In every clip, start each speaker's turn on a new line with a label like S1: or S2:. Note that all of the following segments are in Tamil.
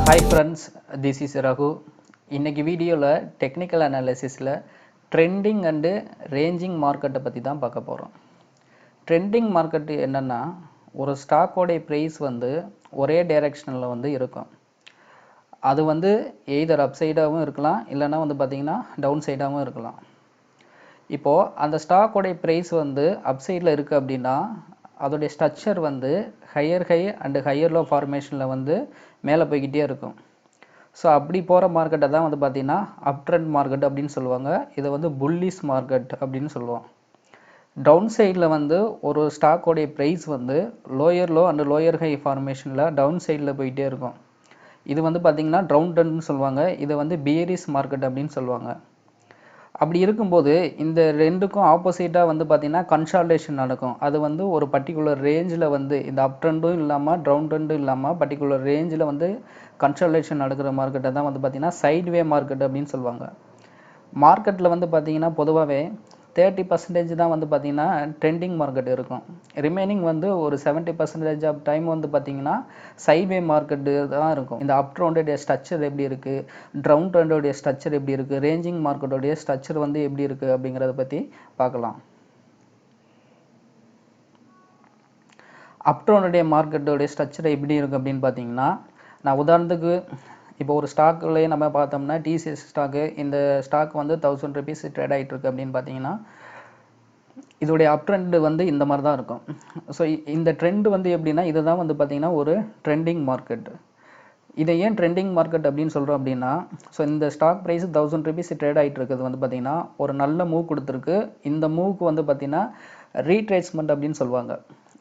S1: Hi friends, this is Raghu. இன்னைக்கு வீடியோவில் டெக்னிக்கல் அனாலிசிஸில் ட்ரெண்டிங் அண்டு ரேஞ்சிங் மார்க்கெட்டை பற்றி தான் பார்க்க போகிறோம். ட்ரெண்டிங் மார்க்கெட் என்னென்னா, ஒரு ஸ்டாக்கோடைய ப்ரைஸ் வந்து ஒரே டைரெக்ஷனில் வந்து இருக்கும். அது வந்து எய்தர் அப் சைடாகவும் இருக்கலாம், இல்லைனா வந்து பார்த்திங்கன்னா டவுன் சைடாகவும் இருக்கலாம். இப்போது அந்த ஸ்டாக்கோடைய ப்ரைஸ் வந்து அப் சைடில் இருக்குது அப்படின்னா அதோடைய ஸ்ட்ரக்சர் வந்து higher high and higher low ஃபார்மேஷனில் வந்து மேலே போய்கிட்டே இருக்கும். ஸோ அப்படி போகிற மார்க்கெட்டை தான் வந்து பார்த்திங்கன்னா அப் ட்ரெண்ட் மார்க்கெட் அப்படின்னு சொல்லுவாங்க. இதை வந்து புல்லிஷ் மார்க்கெட் அப்படின்னு சொல்லுவோம். டவுன் சைடில் வந்து ஒரு ஸ்டாக்கோடைய ப்ரைஸ் வந்து lower low and lower high ஃபார்மேஷனில் டவுன் சைடில் போயிட்டே இருக்கும். இது வந்து பார்த்திங்கன்னா டவுன் ட்ரெண்ட்னு சொல்லுவாங்க. இதை வந்து பியரிஷ் மார்க்கெட் அப்படின்னு சொல்லுவாங்க. அப்படி இருக்கும்போது இந்த ரெண்டுக்கும் ஆப்போசிட்டாக வந்து பார்த்திங்கன்னா கன்சால்டேஷன் நடக்கும். அது வந்து ஒரு பர்டிகுலர் ரேஞ்சில் வந்து இந்த அப் ட்ரெண்டும் இல்லாமல் டவுன் ட்ரெண்டும் இல்லாமல் பர்டிகுலர் ரேஞ்சில் வந்து கன்சால்டேஷன் நடக்கிற மார்க்கெட்டை தான் வந்து பார்த்திங்கன்னா சைட்வே மார்க்கெட் அப்படின்னு சொல்லுவாங்க. மார்க்கெட்டில் வந்து பார்த்திங்கன்னா பொதுவாகவே 30% தான் வந்து பார்த்திங்கன்னா ட்ரெண்டிங் மார்க்கெட் இருக்கும். ரிமைனிங் வந்து ஒரு 70% ஆஃப் டைம் வந்து பார்த்திங்கன்னா சைட்வே மார்க்கெட்டு தான் இருக்கும். இந்த அப் ட்ரெண்டோடைய ஸ்ட்ரக்சர் எப்படி இருக்குது, டவுன் ட்ரெண்டோடைய ஸ்ட்ரக்சர் எப்படி இருக்குது, ரேஞ்சிங் மார்க்கெட்டோடைய ஸ்ட்ரக்சர் வந்து எப்படி இருக்குது அப்படிங்கிறத பற்றி பார்க்கலாம். அப் ட்ரெண்டோடைய மார்க்கெட்டோடைய ஸ்ட்ரக்சர் எப்படி இருக்குது அப்படின்னு பார்த்தீங்கன்னா, நான் உதாரணத்துக்கு இப்போ ஒரு ஸ்டாக்லேயே நம்ம பார்த்தோம்னா டிசிஎஸ் ஸ்டாக்கு, இந்த ஸ்டாக் வந்து 1000 rupees ட்ரேட் ஆகிட்டு இருக்கு அப்படின்னு பார்த்தீங்கன்னா இதோடைய அப் ட்ரெண்ட் வந்து இந்த மாதிரி தான் இருக்கும். ஸோ இந்த ட்ரெண்ட் வந்து எப்படின்னா இதுதான் வந்து பார்த்திங்கன்னா ஒரு ட்ரெண்டிங் மார்க்கெட். இதை ஏன் ட்ரெண்டிங் மார்க்கெட் அப்படின்னு சொல்கிறோம் அப்படின்னா, ஸோ இந்த ஸ்டாக் ப்ரைஸ் 1000 rupees ட்ரேட் ஆகிட்டு இருக்குது வந்து பார்த்திங்கன்னா ஒரு நல்ல மூவ் கொடுத்துருக்கு. இந்த மூவுக்கு வந்து பார்த்திங்கன்னா ரீட்ரேஸ்மெண்ட் அப்படின்னு சொல்லுவாங்க.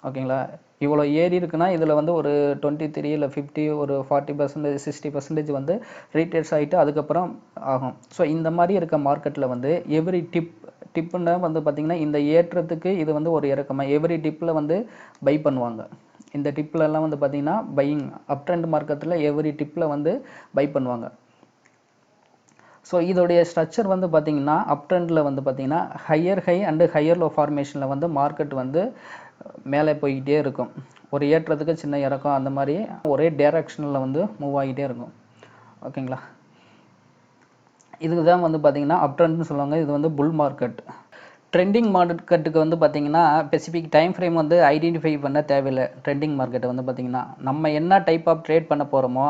S1: ஓகேங்களா, இவ்வளோ ஏறி இருக்குன்னா இதில் வந்து ஒரு 23 இல்லை 50 ஒரு 40% 60% வந்து ரீட்ரேஸ் ஆகிட்டு அதுக்கப்புறம் ஆகும். ஸோ இந்த மாதிரி இருக்க மார்க்கெட்டில் வந்து எவ்ரி டிப்புன்னு வந்து பார்த்திங்கன்னா இந்த ஏற்றத்துக்கு இது வந்து ஒரு இறக்கமாக எவ்ரி டிப்பில் வந்து பை பண்ணுவாங்க. இந்த டிப்லலாம் வந்து பார்த்திங்கன்னா பையிங் அப் ட்ரெண்ட் மார்க்கெட்டில் எவ்ரி டிப்பில் வந்து பை பண்ணுவாங்க. ஸோ இதோடைய ஸ்ட்ரக்சர் வந்து பார்த்திங்கன்னா அப் ட்ரெண்டில் வந்து பார்த்திங்கன்னா higher high and higher low ஃபார்மேஷனில் வந்து மார்க்கெட் வந்து மேலே போய்கிட்டே இருக்கும். ஒரு ஏற்றத்துக்கு சின்ன இறக்கம் அந்த மாதிரி ஒரே டைரக்ஷனில் வந்து மூவ் ஆகிட்டே இருக்கும். ஓகேங்களா, இதுக்கு தான் வந்து பார்த்திங்கன்னா அப் ட்ரெண்ட்னு சொல்லுவாங்க. இது வந்து புல் மார்க்கெட். ட்ரெண்டிங் மார்க்கெட்டுக்கு வந்து பார்த்திங்கன்னா ஸ்பெசிஃபிக் டைம் ஃப்ரேம் வந்து ஐடென்டிஃபை பண்ண தேவையில்லை. ட்ரெண்டிங் மார்க்கெட்டை வந்து பார்த்திங்கன்னா நம்ம என்ன டைப் ஆஃப் ட்ரேட் பண்ண போகிறோமோ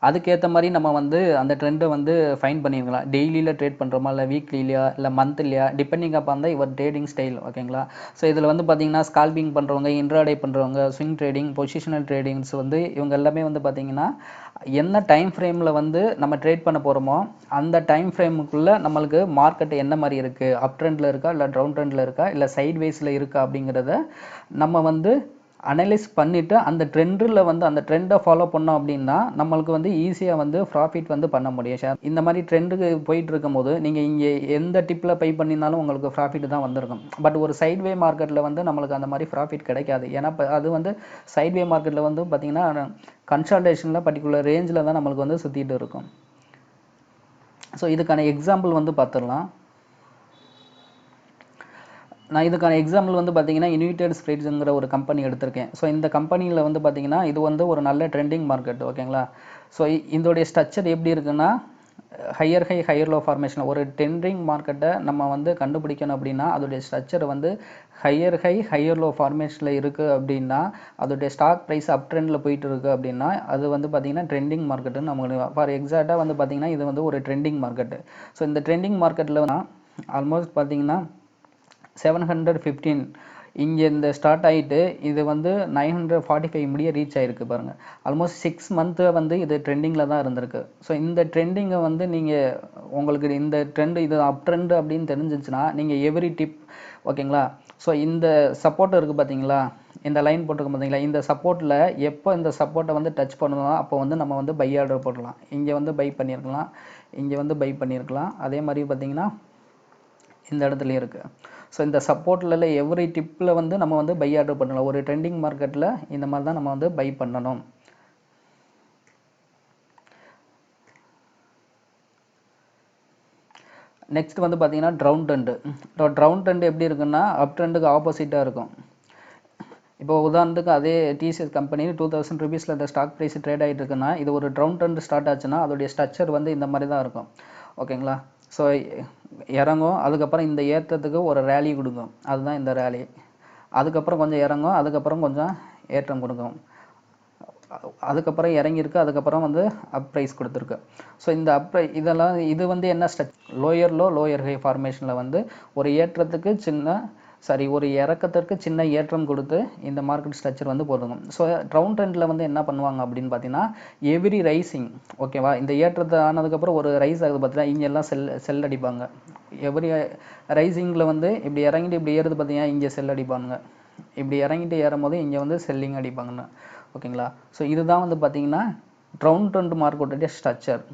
S1: அதுக்கேற்ற மாதிரி நம்ம வந்து அந்த ட்ரெண்டை வந்து ஃபைன் பண்ணியிருக்கலாம். டெய்லியில் ட்ரேட் பண்ணுறோமா இல்லை வீக்லிலையா இல்லை மந்த்லியா டிபெண்டிங் அப்பான் தான் இவர் ட்ரேடிங் ஸ்டைல். ஓகேங்களா, ஸோ இதில் வந்து பார்த்திங்கன்னா ஸ்கால்பிங் பண்ணுறவங்க, இன்ட்ராடே பண்ணுறவங்க, ஸ்விங் ட்ரேடிங், பொசிஷனல் ட்ரேடிங்ஸ் வந்து இவங்க எல்லாமே வந்து பார்த்திங்கன்னா என்ன டைம் ஃப்ரேமில் வந்து நம்ம ட்ரேட் பண்ண போகிறோமோ அந்த டைம் ஃப்ரேமுக்குள்ளே நம்மளுக்கு மார்க்கெட் என்ன மாதிரி இருக்குது, அப் ட்ரெண்டில் இருக்கா இல்லை டவுன் ட்ரெண்டில் இருக்கா இல்லை சைட்வேஸில் இருக்கா அப்படிங்கிறத நம்ம வந்து அனலைஸ் பண்ணிவிட்டு அந்த ட்ரெண்டில் வந்து அந்த ட்ரெண்டை ஃபாலோ பண்ணோம் அப்படின்னா நம்மளுக்கு வந்து ஈஸியாக வந்து ப்ராஃபிட் வந்து பண்ண முடியும். இந்த மாதிரி ட்ரெண்டுக்கு போயிட்டு இருக்கும் போது நீங்கள் இங்கே எந்த டிப்பில் பை பண்ணினாலும் உங்களுக்கு ப்ராஃபிட் தான் வந்திருக்கும். பட் ஒரு சைட்வே மார்க்கெட்டில் வந்து நம்மளுக்கு அந்த மாதிரி ப்ராஃபிட் கிடைக்காது. ஏன்னா அது வந்து சைட்வே மார்க்கெட்டில் வந்து பார்த்திங்கன்னா கன்சால்டேஷனில் பர்டிகுலர் ரேஞ்சில் தான் நம்மளுக்கு வந்து சுற்றிட்டு இருக்கும். ஸோ இதுக்கான எக்ஸாம்பிள் வந்து பார்த்துடலாம். நான் இதுக்கான எக்ஸாம்பிள் வந்து பார்த்திங்கன்னா யுனைடெட் ஸ்பிரிட்ஸுங்கிற ஒரு கம்பெனி எடுத்திருக்கேன். ஸோ இந்த கம்பெனியில் வந்து பார்த்திங்கன்னா இது வந்து ஒரு நல்ல ட்ரெண்டிங் மார்க்கெட். ஓகேங்களா, ஸோ இதோடைய ஸ்ட்ரக்சர் எப்படி இருக்குன்னா higher high higher low formation. ஒரு ட்ரெண்டிங் மார்க்கெட்டை நம்ம வந்து கண்டுபிடிக்கணும் அப்படின்னா அதோடைய ஸ்ட்ரக்சர் வந்து ஹையர் ஹை ஹையர் லோ ஃபார்மேஷனில் இருக்குது அப்படின்னா அதோடைய ஸ்டாக் ப்ரைஸ் அப் ட்ரெண்டில் போயிட்டு இருக்குது அப்படின்னா அது வந்து பார்த்திங்கன்னா ட்ரெண்டிங் மார்க்கெட்டுன்னு நம்ம ஃபார் எக்ஸாக்டாக வந்து பார்த்திங்கன்னா இது வந்து ஒரு ட்ரெண்டிங் மார்க்கெட்டு. ஸோ இந்த ட்ரெண்டிங் மார்க்கெட்டில் ஆல்மோஸ்ட் பார்த்திங்கன்னா 715 இங்கே இந்த ஸ்டார்ட் ஆகிட்டு இது வந்து 945 முடிய ரீச் ஆகிருக்கு பாருங்கள். ஆல்மோஸ்ட் 6 months வந்து இது ட்ரெண்டிங்கில் தான் இருந்திருக்கு. ஸோ இந்த ட்ரெண்டிங்கை வந்து நீங்கள் உங்களுக்கு இந்த ட்ரெண்டு இது அப் ட்ரெண்டு அப்படின்னு தெரிஞ்சிச்சுன்னா நீங்கள் எவ்ரி டிப் ஓகேங்களா. ஸோ இந்த சப்போர்ட் இருக்குது பார்த்தீங்களா, இந்த லைன் போட்டிருக்கோம் பார்த்தீங்களா, இந்த சப்போர்ட்டில் எப்போ இந்த சப்போர்ட்டை வந்து டச் பண்ணுவோம் அப்போ வந்து நம்ம வந்து பை ஆர்டர் போடலாம். இங்கே வந்து பை பண்ணியிருக்கலாம், இங்கே வந்து பை பண்ணியிருக்கலாம். அதே மாதிரி பார்த்திங்கன்னா இந்த இடத்துலையும் இருக்குது. ஸோ இந்த சப்போர்ட்டில் எவ்ரி டிப்பில் வந்து நம்ம வந்து பை ஆர்டர் பண்ணலாம். ஒரு ட்ரெண்டிங் மார்க்கெட்டில் இந்த மாதிரி தான் நம்ம வந்து பை பண்ணணும். நெக்ஸ்ட் வந்து பார்த்திங்கன்னா டவுன் ட்ரெண்டு. டவுன் ட்ரெண்டு எப்படி இருக்குன்னா அப் ட்ரெண்டுக்கு ஆப்போசிட்டாக இருக்கும். இப்போ உதாரணத்துக்கு அதே டிசிஎஸ் கம்பெனி 2000 ருபீஸில் இந்த ஸ்டாக் ப்ரைஸ் ட்ரேட் ஆகிட்டு இருக்குன்னா இது ஒரு டவுன் ட்ரெண்ட் ஸ்டார்ட் ஆச்சுன்னா அதோடைய ஸ்ட்ரக்சர் வந்து இந்த மாதிரி தான் இருக்கும். ஓகேங்களா? ஸோ இறங்கும், அதுக்கப்புறம் இந்த ஏற்றத்துக்கு ஒரு ரேலி கொடுக்கும், அதுதான் இந்த ரேலி. அதுக்கப்புறம் கொஞ்சம் இறங்கும், அதுக்கப்புறம் கொஞ்சம் ஏற்றம் கொடுக்கும், அதுக்கப்புறம் இறங்கியிருக்கு, அதுக்கப்புறம் வந்து அப் ப்ரைஸ் கொடுத்துருக்கு. ஸோ இந்த இதெல்லாம் இது வந்து என்ன லோயர் லோ லோயர் ஹை ஃபார்மேஷனில் வந்து ஒரு ஏற்றத்துக்கு ஒரு இறக்கத்திற்கு சின்ன ஏற்றம் கொடுத்து இந்த மார்க்கெட் ஸ்ட்ரக்சர் வந்து போடுங்க. ஸோ டவுன் ட்ரெண்டில் வந்து என்ன பண்ணுவாங்க அப்படின்னு பார்த்தீங்கன்னா எவ்ரி ரைசிங், ஓகேவா, இந்த ஏற்றத்தை ஆனதுக்கப்புறம் ஒரு ரைஸ் ஆகுது பார்த்தீங்கன்னா இங்கே எல்லாம் செல் அடிப்பாங்க. எவ்ரி ரைசிங்கில் வந்து இப்படி இறங்கிட்டு இப்படி ஏறுது பார்த்தீங்கன்னா இங்கே செல் அடிப்பாங்க, இப்படி இறங்கிட்டு ஏறும் போது இங்கே வந்து செல்லிங் அடிப்பாங்கன்னு. ஓகேங்களா? ஸோ இதுதான் வந்து பார்த்தீங்கன்னா டவுன் ட்ரெண்ட் மார்க்கெட்டுடைய ஸ்ட்ரக்சர்.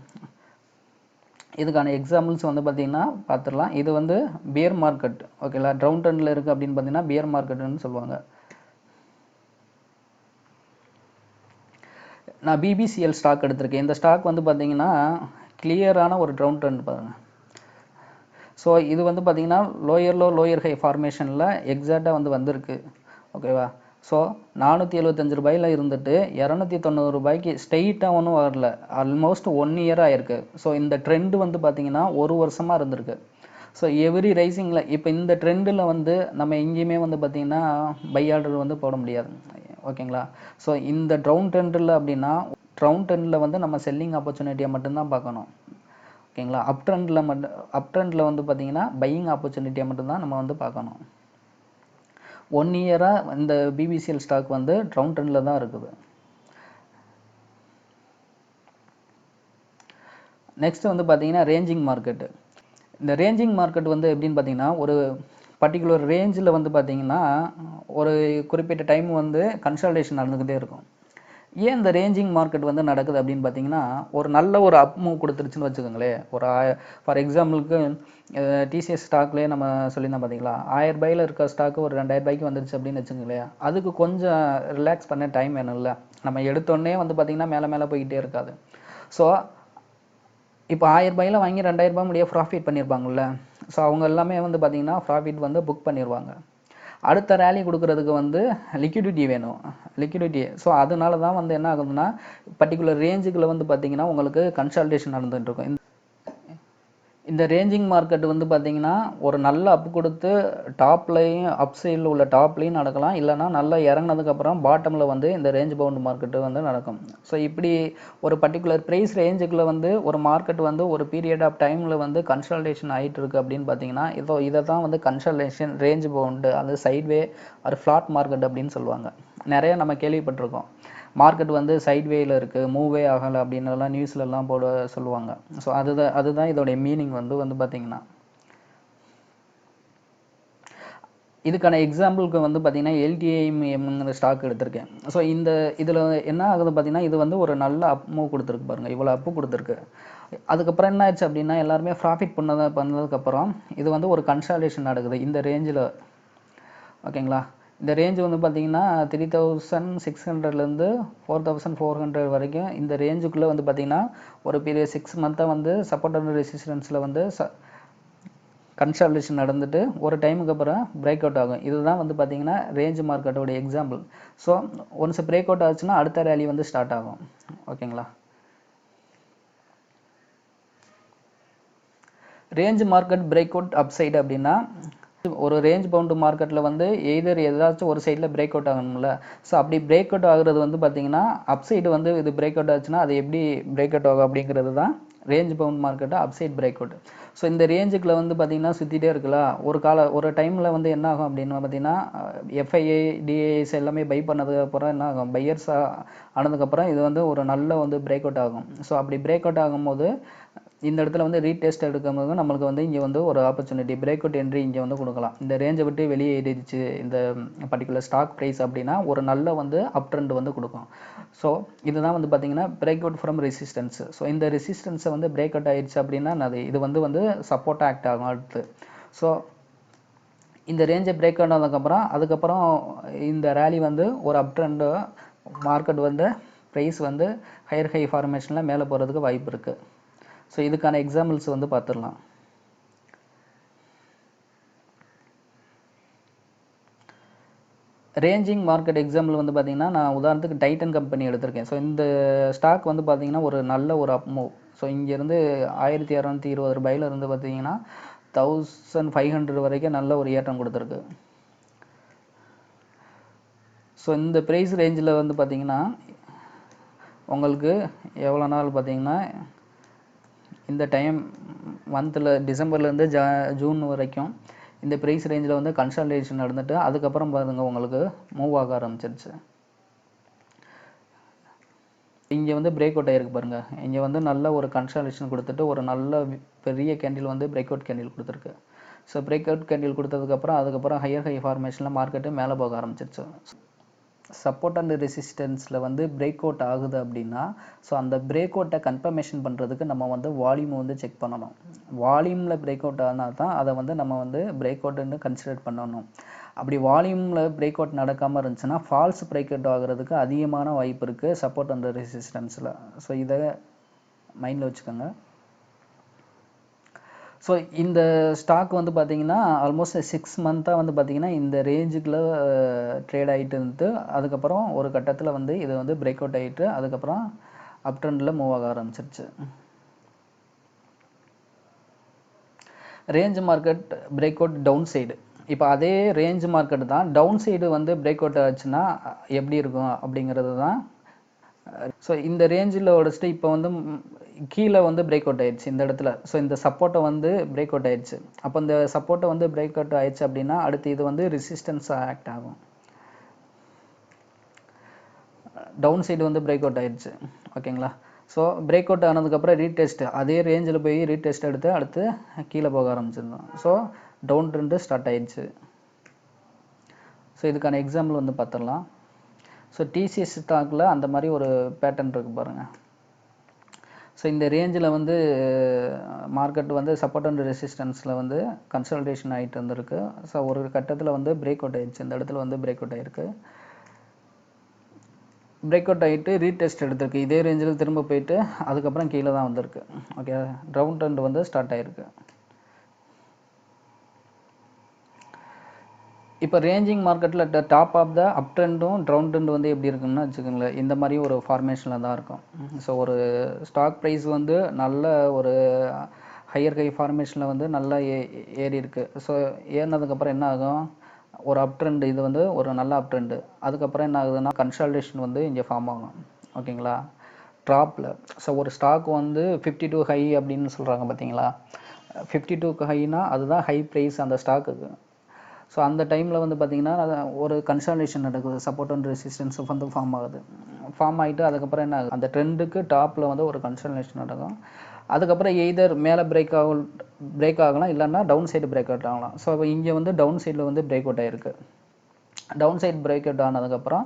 S1: இதுக்கான எக்ஸாம்பிள்ஸ் வந்து பார்த்தீங்கன்னா பார்த்துடலாம். இது வந்து பியர் மார்க்கெட். ஓகேங்களா? டவுன் ட்ரெண்டில் இருக்குது அப்படின்னு பார்த்தீங்கன்னா பியர் மார்க்கெட்டுன்னு சொல்லுவாங்க. நான் பிபிசிஎல் ஸ்டாக் எடுத்திருக்கேன். இந்த ஸ்டாக் வந்து பார்த்தீங்கன்னா கிளியரான ஒரு டவுன் ட்ரெண்ட் பாருங்கள். ஸோ இது வந்து பார்த்தீங்கன்னா லோயர் லோ லோயர் ஹை ஃபார்மேஷனில் எக்ஸாக்டாக வந்து வந்திருக்கு. ஓகேவா? ஸோ 475 ரூபாயில் இருந்துட்டு 290 ரூபாய்க்கு ஸ்ட்ரெயிட்டாக ஒன்றும் வரல, ஆல்மோஸ்ட் 1 இயர் ஆயிருக்கு. ஸோ இந்த ட்ரெண்டு வந்து பார்த்தீங்கன்னா 1 வருஷமாக இருந்திருக்கு. ஸோ எவ்ரி ரைசிங்கில் இப்போ இந்த ட்ரெண்டில் வந்து நம்ம எங்கேயுமே வந்து பார்த்தீங்கன்னா பை ஆர்டர் வந்து போட முடியாது. ஓகேங்களா? ஸோ இந்த டவுன் ட்ரெண்டில் அப்படின்னா டவுன் ட்ரெண்டில் வந்து நம்ம செல்லிங் ஆப்பர்ச்சுனிட்டியை மட்டும்தான் பார்க்கணும். ஓகேங்களா? அப் ட்ரெண்டில் வந்து பார்த்தீங்கன்னா பையிங் ஆப்பர்ச்சுனிட்டியை மட்டும்தான் நம்ம வந்து பார்க்கணும். 1 இயராக இந்த பிபிசிஎல் ஸ்டாக் வந்து டவுன் ட்ரெண்டில் தான் இருக்குது. நெக்ஸ்ட் வந்து பார்த்தீங்கன்னா ரேஞ்சிங் மார்க்கெட்டு. இந்த ரேஞ்சிங் மார்க்கெட் வந்து எப்படின்னு பார்த்தீங்கன்னா ஒரு பர்டிகுலர் ரேஞ்சில் வந்து பார்த்தீங்கன்னா ஒரு குறிப்பிட்ட டைம் வந்து கன்சல்டேஷன் நடந்துக்கிட்டே இருக்கும். ஏன் இந்த ரேஞ்சிங் மார்க்கெட் வந்து நடக்குது அப்படின்னு பார்த்தீங்கன்னா ஒரு நல்ல ஒரு அப் மூவ் கொடுத்துருச்சுன்னு வச்சுக்கோங்களேன். ஒரு ஃபார் எக்ஸாம்பிளுக்கு டிசிஎஸ் ஸ்டாக்லேயே நம்ம சொல்லியிருந்தோம் பார்த்தீங்களா, 1000 ரூபாயில் இருக்க ஸ்டாக்கு ஒரு 2000 ரூபாய்க்கு வந்துருச்சு அப்படின்னு வச்சுக்கோங்களேன். அதுக்கு கொஞ்சம் ரிலாக்ஸ் பண்ண டைம் வேணும்ல. நம்ம எடுத்தோடனே வந்து பார்த்தீங்கன்னா மேலே போய்கிட்டே இருக்காது. ஸோ இப்போ 1000 ரூபாயில் வாங்கி 2000 ரூபாய் முடிய ப்ராஃபிட் பண்ணியிருப்பாங்கல்ல. ஸோ அவங்க எல்லாமே வந்து பார்த்தீங்கன்னா ப்ராஃபிட் வந்து புக் பண்ணிடுவாங்க. அடுத்த ரேலி கொடுக்கறதுக்கு வந்து லிக்விடிட்டி வேணும், லிக்விடிட்டி. ஸோ அதனால தான் வந்து என்ன ஆகுதுன்னா பர்டிகுலர் ரேஞ்சுக்குள்ள வந்து பார்த்தீங்கன்னா உங்களுக்கு கன்சல்டேஷன் நடந்துகிட்டு இருக்கும். இந்த ரேஞ்சிங் மார்க்கெட் வந்து பார்த்தீங்கன்னா ஒரு நல்ல அப் கொடுத்து டாப்லையும் அப் சைடில் உள்ள டாப்லையும் நடக்கலாம், இல்லைனா நல்லா இறங்கினதுக்கப்புறம் பாட்டமில் வந்து இந்த ரேஞ்ச் பவுண்ட் மார்க்கெட்டு வந்து நடக்கும். ஸோ இப்படி ஒரு பர்டிகுலர் ப்ரைஸ் ரேஞ்சுக்குள்ளே வந்து ஒரு மார்க்கெட் வந்து ஒரு பீரியட் ஆஃப் டைமில் வந்து கன்சல்டேஷன் ஆகிட்டு இருக்குது அப்படின்னு பார்த்தீங்கன்னா இதை தான் வந்து கன்சல்டேஷன் ரேஞ்ச் பவுண்டு அது சைட்வே ஒரு ஃப்ளாட் மார்க்கெட் அப்படின்னு சொல்லுவாங்க. நிறைய நம்ம கேள்விப்பட்டிருக்கோம். மார்க்கெட் வந்து சைட்வேயில் இருக்குது, மூவே ஆகலை அப்படின்னுலாம் நியூஸ்லலாம் போட சொல்லுவாங்க. ஸோ அதுதான் இதோடைய மீனிங் வந்து பார்த்தீங்கன்னா. இதுக்கான எக்ஸாம்பிளுக்கு வந்து பார்த்தீங்கன்னா எல்டிஐஎம்ங்கிற ஸ்டாக் எடுத்திருக்கேன். ஸோ இதில் என்ன ஆகுது பார்த்தீங்கன்னா இது வந்து ஒரு நல்ல அப் மூவ் கொடுத்துருக்கு பாருங்கள், இவ்வளோ அப்பு கொடுத்துருக்கு. அதுக்கப்புறம் என்ன ஆச்சு அப்படின்னா எல்லாருமே ப்ராஃபிட் பண்ணதுக்கப்புறம் இது வந்து ஒரு கன்சல்டேஷன் நடக்குது இந்த ரேஞ்சில். ஓகேங்களா? இந்த ரேஞ்ச் வந்து பார்த்தீங்கன்னா 3600லேருந்து 4400 வரைக்கும் இந்த ரேஞ்சுக்குள்ளே வந்து பார்த்தீங்கன்னா ஒரு பீரியட் 6 மந்த்தாக வந்து சப்போர்ட் அண்ட் ரெசிஸ்டன்ஸில் வந்து கன்சல்டேஷன் நடந்துட்டு ஒரு டைமுக்கு அப்புறம் பிரேக் அவுட் ஆகும். இதுதான் வந்து பார்த்தீங்கன்னா ரேஞ்ச் மார்க்கெட்டோட எக்ஸாம்பிள். ஸோ ஒன்ஸ் பிரேக் அவுட் ஆச்சுன்னா அடுத்த ரேலி வந்து ஸ்டார்ட் ஆகும். ஓகேங்களா? Range market break out up side அப்படின்னா ஒரு ரேஞ்ச் பவுண்டு மார்க்கெட்டில் வந்து எய்தர் ஏதாச்சும் ஒரு சைடில் பிரேக் அவுட் ஆகணும்ல. ஸோ அப்படி பிரேக் அவுட் ஆகுறது வந்து பார்த்தீங்கன்னா அப் சைடு வந்து இது பிரேக் அவுட் ஆச்சுன்னா அது எப்படி பிரேக் அவுட் ஆகும் அப்படிங்கிறது தான் range bound market upside break out. So இந்த ரேஞ்சுக்குள்ள வந்து பார்த்தீங்கன்னா சுற்றிட்டே இருக்குல்ல, ஒரு டைமில் வந்து என்ன ஆகும் அப்படின்னு பார்த்தீங்கன்னா எஃப்ஐஐ டிஐஎஸ் எல்லாமே பை பண்ணதுக்கப்புறம் என்ன ஆகும், பையர்ஸ் ஆனதுக்கப்புறம் இது வந்து ஒரு நல்ல வந்து பிரேக் அவுட் ஆகும். ஸோ அப்படி பிரேக் அவுட் ஆகும்போது இந்த இடத்துல வந்து ரீடெஸ்ட் எடுக்கும்போது நம்மளுக்கு வந்து இங்கே வந்து ஒரு ஆப்பர்ச்சுனிட்டி பிரேக் அவுட் என்ட்ரி இங்கே வந்து கொடுக்கலாம். இந்த ரேஞ்சை விட்டு வெளியே ஏறிடுச்சு இந்த பர்டிகுலர் ஸ்டாக் ப்ரைஸ் அப்படின்னா ஒரு நல்ல வந்து அப் ட்ரெண்ட் வந்து கொடுக்கும். ஸோ இதுதான் வந்து பார்த்தீங்கன்னா break out from resistance. So இந்த ரெசிஸ்டன்ஸை வந்து பிரேக் அவுட் ஆயிடுச்சு அப்படின்னா இது வந்து சப்போர்ட்டாக ஆக்ட் ஆகும் அடுத்து. ஸோ இந்த ரேஞ்சை பிரேக் அவுட் அதுக்கப்புறம் இந்த ரேலி வந்து ஒரு அப் ட்ரெண்டு மார்க்கெட் வந்து ப்ரைஸ் வந்து ஹையர் ஹை ஃபார்மேஷனில் மேலே போகிறதுக்கு வாய்ப்பு இருக்குது. ஸோ இதுக்கான எக்ஸாம்பிள்ஸ் வந்து பார்த்துடலாம். ரேஞ்சிங் மார்க்கெட் எக்ஸாம்பிள் வந்து பார்த்தீங்கன்னா, நான் உதாரணத்துக்கு டைட்டன் கம்பெனி எடுத்திருக்கேன். ஸோ இந்த ஸ்டாக் வந்து பார்த்தீங்கன்னா, ஒரு நல்ல ஒரு அப் மூவ். ஸோ இங்கேருந்து ரூ. 1220 இருந்து பார்த்தீங்கன்னா, 1500 வரைக்கும் நல்ல ஒரு ஏற்றம் கொடுத்துருக்கு. ஸோ இந்த ப்ரைஸ் ரேஞ்சில் வந்து பார்த்தீங்கன்னா, உங்களுக்கு எவ்வளோ நாள் பார்த்தீங்கன்னா, இந்த டைம் மந்தில் டிசம்பர்லேருந்து ஜூன் வரைக்கும் இந்த ப்ரைஸ் ரேஞ்சில் வந்து கன்சாலிடேஷன் நடந்துட்டு அதுக்கப்புறம் பாருங்க உங்களுக்கு மூவ் ஆக ஆரம்பிச்சிருச்சு. இங்கே வந்து பிரேக் அவுட் ஆகிருக்கு பாருங்கள். இங்கே வந்து நல்ல ஒரு கன்சாலிடேஷன் கொடுத்துட்டு ஒரு நல்ல பெரிய கேண்டில் வந்து பிரேக் அவுட் கேண்டில் கொடுத்துருக்கு. ஸோ பிரேக் அவுட் கேண்டில் கொடுத்ததுக்கப்புறம் அதுக்கப்புறம் ஹையர் ஹை ஃபார்மேஷனில் மார்க்கெட்டு மேலே போக ஆரம்பிச்சிருச்சு. சப்போர்ட் அண்ட் ரெசிஸ்டன்ஸில் வந்து பிரேக் அவுட் ஆகுது அப்படின்னா, ஸோ அந்த பிரேக் அவுட்டை கன்ஃபர்மேஷன் பண்ணுறதுக்கு நம்ம வந்து வால்யூம் வந்து செக் பண்ணணும். வால்யூமில் பிரேக் அவுட் ஆனால் தான் அதை வந்து நம்ம வந்து பிரேக் அவுட்டுன்னு கன்சிடர் பண்ணணும். அப்படி வால்யூமில் பிரேக் அவுட் நடக்காமல் இருந்துச்சுன்னா ஃபால்ஸ் பிரேக் அவுட் ஆகிறதுக்கு அதிகமான வாய்ப்பு இருக்குது சப்போர்ட் அண்ட் ரெசிஸ்டன்ஸில். ஸோ இதை மைண்டில் வச்சுக்கோங்க. ஸோ இந்த ஸ்டாக் வந்து பார்த்தீங்கன்னா ஆல்மோஸ்ட் 6 மந்த்தாக வந்து பார்த்தீங்கன்னா இந்த ரேஞ்சுக்குள்ளே ட்ரேட் ஆகிட்டு இருந்து அதுக்கப்புறம் ஒரு கட்டத்தில் வந்து இது வந்து பிரேக் அவுட் ஆகிட்டு அதுக்கப்புறம் அப் ட்ரெண்டில் மூவ் ஆக ஆரம்பிச்சிருச்சு. Range market break out downside. இப்போ அதே ரேஞ்ச் மார்க்கெட் தான் டவுன் சைடு வந்து பிரேக் அவுட் ஆச்சுன்னா எப்படி இருக்கும் அப்படிங்கிறது தான். ஸோ இந்த ரேஞ்சில் உடச்சிட்டு இப்போ வந்து கீழே வந்து பிரேக் அவுட் ஆயிடுச்சு இந்த இடத்துல. ஸோ இந்த சப்போர்ட்டை வந்து பிரேக் அவுட் ஆயிடுச்சு. அப்போ இந்த சப்போர்ட்டை வந்து பிரேக் அவுட் ஆயிடுச்சு அப்படின்னா அடுத்து இது வந்து ரெசிஸ்டன்ஸ் ஆக்ட் ஆகும். டவுன் சைடு வந்து பிரேக் அவுட் ஆயிடுச்சு. ஓகேங்களா? ஸோ பிரேக் அவுட் ஆனதுக்கப்புறம் ரீடெஸ்ட் அதே ரேஞ்சில் போய் ரீடெஸ்ட் எடுத்து அடுத்து கீழே போக ஆரம்பிச்சிருந்தோம். ஸோ டவுன் ட்ரெண்டு ஸ்டார்ட் ஆயிடுச்சு. ஸோ இதுக்கான எக்ஸாம்பிள் வந்து பார்த்துடலாம். ஸோ டிசிஎஸ் ஸ்டாக்கில் அந்த மாதிரி ஒரு பேட்டர்ன் இருக்குது பாருங்கள். ஸோ இந்த ரேஞ்சில் வந்து மார்க்கெட் வந்து சப்போர்ட் அண்ட் ரெசிஸ்டன்ஸில் வந்து கன்சல்டேஷன் ஆகிட்டு இருந்திருக்கு. ஸோ ஒரு கட்டத்தில் வந்து பிரேக் அவுட் ஆகிடுச்சு. இந்த இடத்துல வந்து பிரேக் அவுட் ஆகிருக்கு. பிரேக் அவுட் ஆகிட்டு ரீடெஸ்ட் எடுத்திருக்கு. இதே ரேஞ்சில் திரும்ப போயிட்டு அதுக்கப்புறம் கீழே தான் வந்திருக்கு. ஓகே, டவுன் ட்ரெண்ட் வந்து ஸ்டார்ட் ஆகிருக்கு. இப்போ ரேஞ்சிங் மார்க்கெட்டில் டாப் ஆஃப் த அப் ட்ரெண்டும் டவுன் ட்ரெண்ட் வந்து எப்படி இருக்குன்னு வச்சுக்கோங்களேன். இந்த மாதிரி ஒரு ஃபார்மேஷனில் தான் இருக்கும். ஸோ ஒரு ஸ்டாக் ப்ரைஸ் வந்து நல்ல ஒரு ஹையர் ஹை ஃபார்மேஷனில் வந்து நல்லா ஏறி இருக்குது. ஸோ ஏறினதுக்கப்புறம் என்ன ஆகும், ஒரு அப் ட்ரெண்ட், இது வந்து ஒரு நல்ல அப் ட்ரெண்டு. அதுக்கப்புறம் என்ன ஆகுதுன்னா கன்சாலிடேஷன் வந்து இங்கே ஃபார்ம் ஆகும். ஓகேங்களா? ட்ராப்பில் ஸோ ஒரு ஸ்டாக் வந்து 52 ஹை அப்படின்னு சொல்கிறாங்க பார்த்தீங்களா? 52 ஹைனா அதுதான் ஹை ப்ரைஸ் அந்த ஸ்டாக்குக்கு. ஸோ அந்த டைமில் வந்து பார்த்திங்கன்னா ஒரு கன்சாலிடேஷன் நடக்குது. சப்போர்ட் அண்ட் ரெசிஸ்டன்ஸ் வந்து ஃபார்ம் ஆகுது. ஃபார்ம் ஆகிட்டு அதுக்கப்புறம் என்ன ஆகுது, அந்த ட்ரெண்டுக்கு டாப்பில் வந்து ஒரு கன்சாலிடேஷன் நடக்கும். அதுக்கப்புறம் எய்தர் மேலே பிரேக் ஆகலாம், இல்லைன்னா டவுன் சைடு பிரேக் அவுட் ஆகலாம். ஸோ இங்கே வந்து டவுன் சைடில் வந்து பிரேக் அவுட் ஆகிருக்கு. டவுன் சைடு பிரேக் அவுட் ஆனதுக்கப்புறம்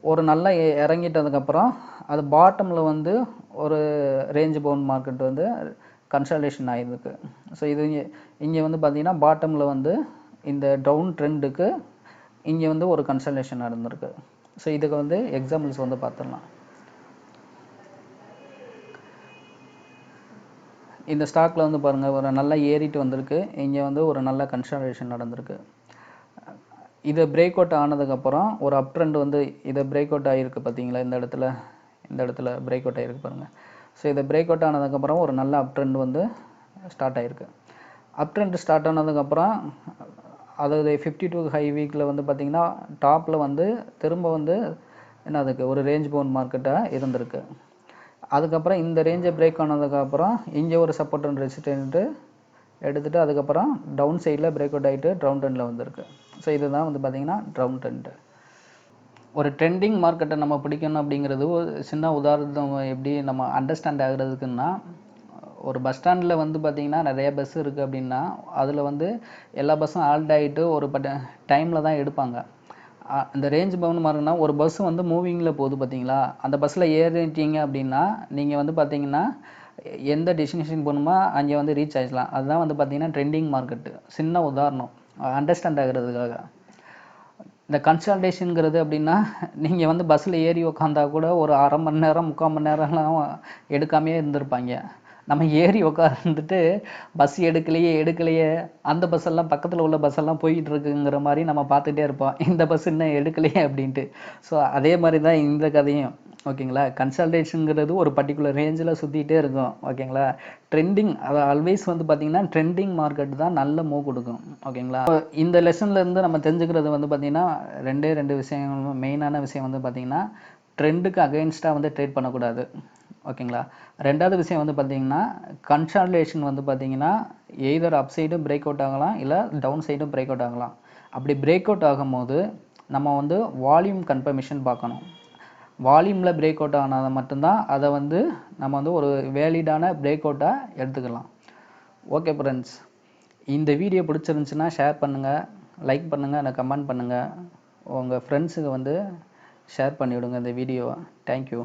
S1: ஒரு நல்லா இறங்கிட்டதுக்கப்புறம் அது பாட்டமில் வந்து ஒரு ரேஞ்ச் பவுண்ட் மார்க்கெட் வந்து கன்சாலிடேஷன் ஆகிருக்கு. ஸோ இது இங்கே வந்து பார்த்திங்கன்னா பாட்டமில் வந்து இந்த டவுன் ட்ரெண்டுக்கு இங்கே வந்து ஒரு கன்சல்டேஷன் நடந்திருக்கு. ஸோ இதுக்கு வந்து எக்ஸாம்பிள்ஸ் வந்து பார்த்துடலாம். இந்த ஸ்டாக்கில் வந்து பாருங்கள் ஒரு நல்லா ஏறிட்டு வந்திருக்கு. இங்கே வந்து ஒரு நல்ல கன்சல்டேஷன் நடந்திருக்கு. இதை பிரேக் அவுட் ஆனதுக்கப்புறம் ஒரு அப் ட்ரெண்ட் வந்து இதை பிரேக் அவுட் ஆகிருக்கு பார்த்தீங்களா? இந்த இடத்துல பிரேக் அவுட் ஆகிருக்கு பாருங்கள். ஸோ இதை பிரேக் அவுட் ஆனதுக்கப்புறம் ஒரு நல்ல அப் ட்ரெண்ட் வந்து ஸ்டார்ட் ஆகிருக்கு. அப் ட்ரெண்ட் ஸ்டார்ட் ஆனதுக்கப்புறம் அதாவது 52 ஹை வீக்கில் வந்து பார்த்திங்கன்னா டாப்பில் வந்து திரும்ப வந்து என்ன அதுக்கு ஒரு ரேஞ்ச் பவுண்ட் மார்க்கெட்டாக இருந்திருக்கு. அதுக்கப்புறம் இந்த ரேஞ்சை பிரேக் ஆனதுக்கப்புறம் இங்கே ஒரு சப்போர்ட் அண்ட் ரெசிஸ்டன்ட்டு எடுத்துகிட்டு அதுக்கப்புறம் டவுன் சைடில் பிரேக் அவுட் ஆகிட்டு டவுன் ட்ரெண்டில் வந்திருக்கு. ஸோ இதுதான் வந்து பார்த்திங்கன்னா டவுன் ட்ரெண்டு. ஒரு ட்ரெண்டிங் மார்க்கெட்டை நம்ம பிடிக்கணும் அப்படிங்கிறது ஒரு சின்ன உதாரணம் எப்படி நம்ம அண்டர்ஸ்டாண்ட் ஆகுறதுக்குன்னா, ஒரு பஸ் ஸ்டாண்டில் வந்து பார்த்திங்கன்னா நிறைய பஸ் இருக்குது அப்படின்னா அதில் வந்து எல்லா பஸ்ஸும் ஆல்ட் ஆகிட்டு ஒரு டைமில் தான் எடுப்பாங்க. இந்த ரேஞ்ச் பவுண்ட் மார்க்கெட்னா ஒரு பஸ் வந்து மூவிங்கில் போகுது பார்த்தீங்களா, அந்த பஸ்ஸில் ஏறிட்டீங்க அப்படின்னா நீங்கள் வந்து பார்த்திங்கன்னா எந்த டெஸ்டினேஷன் போகணுமோ அங்கே வந்து ரீச் ஆகிடலாம். அதுதான் வந்து பார்த்திங்கன்னா ட்ரெண்டிங் மார்க்கெட்டு. சின்ன உதாரணம் அண்டர்ஸ்டாண்ட் ஆகிறதுக்காக. இந்த கன்சல்டேஷனுங்கிறது அப்படின்னா நீங்கள் வந்து பஸ்ஸில் ஏறி உக்காந்தா கூட ஒரு அரை மணி நேரம் 3/4 மணி நேரம்லாம் எடுக்காமையே இருந்திருப்பாங்க. நம்ம ஏறி உட்காந்துட்டு பஸ் எடுக்கலையே அந்த பஸ் எல்லாம் பக்கத்தில் உள்ள பஸ் எல்லாம் போயிட்டு இருக்குங்கிற மாதிரி நம்ம பார்த்துட்டே இருப்போம், இந்த பஸ் இன்னும் எடுக்கலையே அப்படின்ட்டு. ஸோ அதே மாதிரி தான் இந்த கதையும். ஓகேங்களா, கன்சல்டேஷனுங்கிறது ஒரு பர்டிகுலர் ரேஞ்சில் சுற்றிட்டே இருக்கும். ஓகேங்களா, ட்ரெண்டிங் அது ஆல்வேஸ் வந்து பார்த்தீங்கன்னா ட்ரெண்டிங் மார்க்கெட் தான் நல்ல மூவ் கொடுக்கும். ஓகேங்களா, இந்த லெசன்லேருந்து நம்ம தெரிஞ்சுக்கிறது வந்து பார்த்தீங்கன்னா ரெண்டு விஷயம். மெயினான விஷயம் வந்து பார்த்தீங்கன்னா ட்ரெண்டுக்கு அகைன்ஸ்டாக வந்து ட்ரேட் பண்ணக்கூடாது. ஓகேங்களா, ரெண்டாவது விஷயம் வந்து பார்த்தீங்கன்னா கன்சாலிடேஷன் வந்து பார்த்தீங்கன்னா எய்தர் அப் சைடும் பிரேக் அவுட் ஆகலாம், இல்லை டவுன் சைடும் பிரேக் அவுட் ஆகலாம். அப்படி பிரேக் அவுட் ஆகும்போது நம்ம வந்து வால்யூம் கன்ஃபர்மேஷன் பார்க்கணும். வால்யூமில் பிரேக் அவுட் ஆனால் மட்டும்தான் அதை வந்து நம்ம வந்து ஒரு வேலிடான பிரேக் அவுட்டாக எடுத்துக்கலாம். ஓகே ஃப்ரெண்ட்ஸ், இந்த வீடியோ பிடிச்சிருந்துச்சுன்னா ஷேர் பண்ணுங்கள், லைக் பண்ணுங்கள், எனக்கு கமெண்ட் பண்ணுங்கள், உங்கள் ஃப்ரெண்ட்ஸுக்கு வந்து ஷேர் பண்ணிவிடுங்க இந்த வீடியோவை. தேங்க்யூ.